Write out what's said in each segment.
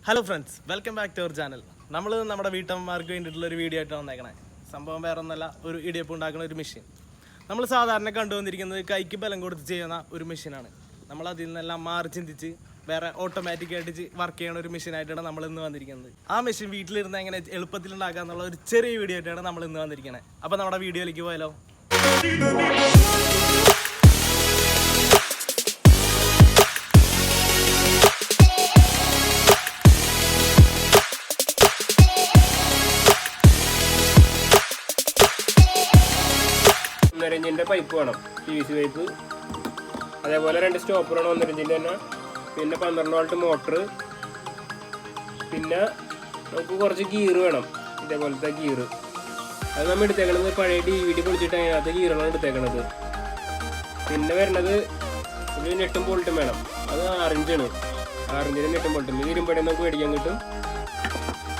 Hello friends, welcome back to our channel. നമ്മൾ നമ്മുടെ വീട്ടമ്മമാർക്ക് വേണ്ടിയിട്ടുള്ള ഒരു വീഡിയോ ആയിട്ടാണ് വന്നേക്കണേ. സംഭവം വേറെ ഒന്നല്ല, ഒരു ഇടിയപ്പം ഉണ്ടാക്കുന്ന ഒരു മെഷീൻ. നമ്മൾ സാധാരണ കണ്ടുവന്നിരിക്കുന്നത് കൈക്ക് ബലം കൊടുത്ത് ചെയ്യുന്ന ഒരു മെഷീനാണ്. നമ്മൾ അതിൽ നിന്നെല്ലാം മാറി ചിന്തിച്ച് വേറെ ഓട്ടോമാറ്റിക്കായിട്ട് വർക്ക് ചെയ്യുന്ന ഒരു മെഷീനായിട്ടാണ് നമ്മൾ ഇന്ന് വന്നിരിക്കുന്നത്. ആ മെഷീൻ വീട്ടിലിരുന്ന് എങ്ങനെ എളുപ്പത്തിൽ ഉണ്ടാക്കുക എന്നുള്ള ഒരു ചെറിയ വീഡിയോ ആയിട്ടാണ് നമ്മൾ ഇന്ന് വന്നിരിക്കുന്നത്. അപ്പോൾ നമ്മുടെ വീഡിയോയിലേക്ക് പോയാലോ. ഒന്നരഞ്ചിൻ്റെ പൈപ്പ് വേണം, PVC പൈപ്പ്. അതേപോലെ 2 സ്റ്റോപ്പർ വേണം, 1.5 തന്നെ. പിന്നെ 12 വോൾട്ട് മോട്ടർ. പിന്നെ നമുക്ക് കുറച്ച് ഗീർ വേണം, ഇതേപോലത്തെ ഗീർ. അത് നമ്മൾ എടുത്തേക്കണത് പഴയ DVD പൊളിച്ചിട്ട് അതിനകത്ത് ഗീറാണ് എടുത്തേക്കണത്. പിന്നെ വരുന്നത് ഒരു നെട്ടും ബോൾട്ടും വേണം. അത് 6 ഇഞ്ചാണ്. 6 ഇഞ്ചിന് നെട്ടും ബോൾട്ടും. ഇത് ഇരുമ്പടി നമുക്ക് മേടിക്കാൻ കിട്ടും.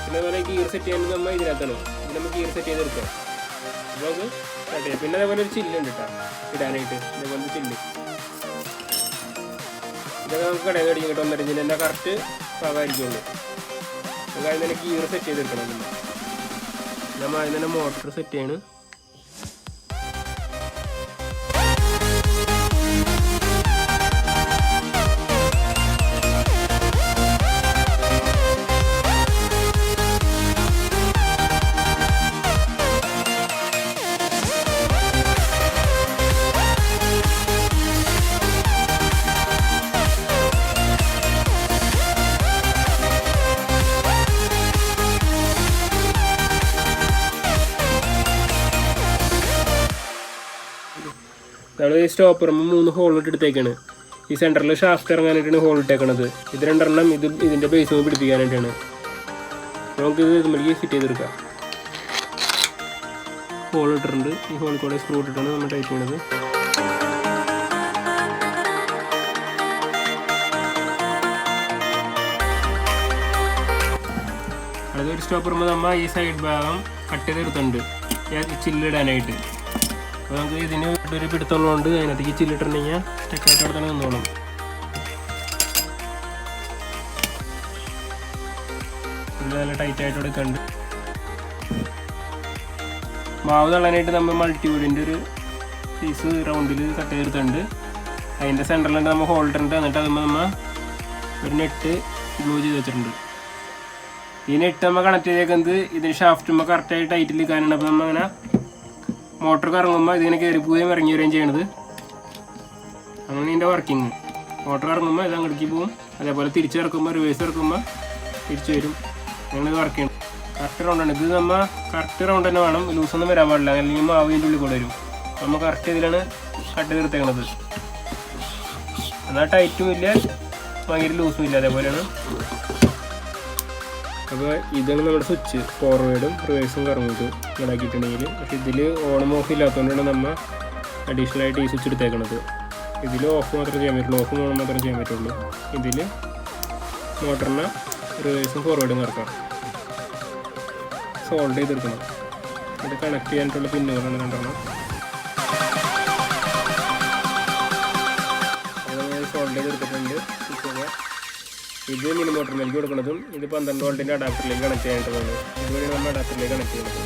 പിന്നെ അതുപോലെ ഗീർ സെറ്റ് ചെയ്യാൻ നമ്മൾ ഇതിനകത്താണ്. ഇത് നമുക്ക് ഗീർ സെറ്റ് ചെയ്തെടുക്കാം. അപ്പോൾ അത് സ്റ്റാർട്ട് ചെയ്യാം. പിന്നെ അതേപോലെ ഒരു ചില്ലുണ്ട് കേട്ടോ ഇടാനായിട്ട്, ഇതേപോലെ ചില്ല്. ഇതൊക്കെ നമുക്ക് കടയിൽ മേടിക്കാൻ കിട്ടും. 1.5 ഇഞ്ചിന് തന്നെ കറക്റ്റ് ഭാഗമായിരിക്കുള്ളൂ. നമുക്ക് അതിന് തന്നെ ഗീർ സെറ്റ് ചെയ്തെടുക്കണം. പിന്നെ നമ്മൾ അതിന് തന്നെ മോട്ടർ സെറ്റ് ചെയ്യണം. നമ്മൾ ഈ സ്റ്റോപ്പറുമ്പോൾ 3 ഹോൾ ഇട്ടെടുത്തേക്കാണ്. ഈ സെൻറ്ററിൽ ഷാഫ്റ്റ് ഇറങ്ങാനായിട്ടാണ് ഹോൾ ഇട്ടേക്കണത്. ഇത് 2 ഇതിൻ്റെ ബേസ് പിടിപ്പിക്കാനായിട്ടാണ്. നമുക്കിത് ഇതുമ്മലേക്ക് ഫിറ്റ് ചെയ്തെടുക്കാം. ഹോൾ ഇട്ടിട്ടുണ്ട്. ഈ ഹോളിൽ കൂടെ സ്ക്രൂ ഇട്ടിട്ടാണ് നമ്മൾ ടൈറ്റ് ചെയ്യണത്. അതൊരു സ്റ്റോപ്പറുമ്പോൾ നമ്മൾ ഈ സൈഡ് ഭാഗം കട്ട് ചെയ്തെടുത്തുണ്ട് ചില്ലിടാനായിട്ട്. അപ്പോൾ നമുക്ക് ഇതിന് ഒരു പിടുത്തമുള്ളതുകൊണ്ട് അതിനകത്തേക്ക് ചില്ലിട്ടുണ്ടെങ്കിൽ സ്റ്റക്കായിട്ട് അവിടെ തന്നെ നിന്നോളും. ഇത് നല്ല ടൈറ്റായിട്ട് എടുക്കുന്നുണ്ട്. മാവ് തള്ളാനായിട്ട് നമ്മൾ മൾട്ടിവുഡിൻ്റെ ഒരു പീസ് റൗണ്ടിൽ കട്ട് ചെയ്തെടുത്തുണ്ട്. അതിൻ്റെ സെൻറ്ററിലുണ്ട് നമ്മൾ ഹോൾഡറുണ്ട്. എന്നിട്ട് അതുമ്പോൾ നമ്മൾ ഒരു നെറ്റ് ഗ്ലൂ ചെയ്ത് വെച്ചിട്ടുണ്ട്. ഈ നെറ്റ് നമ്മൾ കണക്ട് ചെയ്തേക്കുന്നത് ഇതിന് ഷാഫ്റ്റുമ്പോൾ കറക്റ്റായിട്ട് ടൈറ്റിൽ നിൽക്കാനുണ്ട്. അപ്പോൾ നമ്മൾ അങ്ങനെ മോട്ടർ കറങ്ങുമ്പോൾ ഇതിങ്ങനെ കയറി പോവുകയും ഇറങ്ങി വരികയും ചെയ്യണത്. അങ്ങനെ ഇതിൻ്റെ വർക്കിങ്. മോട്ടർ ഇറങ്ങുമ്പോൾ ഇത് അങ്ങോട്ടേക്ക് പോകും. അതേപോലെ തിരിച്ചിറക്കുമ്പോൾ റിവേഴ്സ് ഇറക്കുമ്പോൾ തിരിച്ചു വരും. അങ്ങനെ വർക്ക് ചെയ്യണം. കറക്റ്റ് റൗണ്ടാണ് ഇത്. നമ്മൾ കറക്റ്റ് റൗണ്ട് തന്നെ വേണം, ലൂസൊന്നും വരാൻ പാടില്ല, അല്ലെങ്കിൽ മാവ് ഇതിൻ്റെ ഉള്ളിൽ കൂടെ വരും. നമ്മൾ കറക്റ്റ് ഇതിലാണ് കട്ട് ചെയ്തെടുത്തേക്കണത്. എന്നാൽ ടൈറ്റും ഇല്ല, ഭയങ്കര ലൂസും ഇല്ല, അതേപോലെയാണ്. അപ്പോൾ ഇതാണ് നമ്മുടെ സ്വിച്ച്. ഫോർവേഡും റിവേഴ്സും കറങ്ങിയിട്ട് ഇടാക്കിയിട്ടുണ്ടെങ്കിൽ. പക്ഷേ ഇതിൽ ഓണും ഓഫ് ഇല്ലാത്തതുകൊണ്ടാണ് നമ്മൾ അഡീഷണലായിട്ട് ഈ സ്വിച്ച് എടുത്തേക്കണത്. ഇതിൽ ഓഫ് മാത്രമേ ചെയ്യാൻ പറ്റുള്ളൂ, ഓഫും ഓണും മാത്രമേ ചെയ്യാൻ പറ്റുള്ളൂ. ഇതിൽ മോട്ടറിന് റിവേഴ്സും ഫോർവേഡും കറക്കാം. സോൾഡ് ചെയ്തെടുക്കണം. ഇത് കണക്ട് ചെയ്യാനായിട്ടുള്ള പിന്നുകളാണ് 2. അത് സോൾഡ് ചെയ്തെടുത്തിട്ടുണ്ട്. ഇത് മിനി മോട്ടറിലേക്ക് കൊടുക്കുന്നതും ഇത് 12 വോൾട്ടിൻ്റെ അഡാപ്റ്ററിലേക്ക് കണക്ട് ചെയ്യാനായിട്ടുള്ളതാണ്. ഇതുവഴി നമ്മൾ അഡാപ്റ്ററിലേക്ക് കണക്ട് ചെയ്യുന്നത്.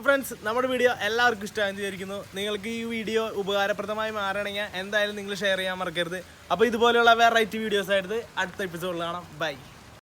ഫ്രണ്ട്സ്, നമ്മുടെ വീഡിയോ എല്ലാവർക്കും ഇഷ്ടമായെന്ന് വിചാരിക്കുന്നു. നിങ്ങൾക്ക് ഈ വീഡിയോ ഉപകാരപ്രദമായി മാറണമെങ്കിൽ എന്തായാലും നിങ്ങൾ ഷെയർ ചെയ്യാൻ മറക്കരുത്. അപ്പോൾ ഇതുപോലെയുള്ള വെറൈറ്റി വീഡിയോസ് ആയിട്ട് അടുത്ത എപ്പിസോഡിൽ കാണാം. ബൈ.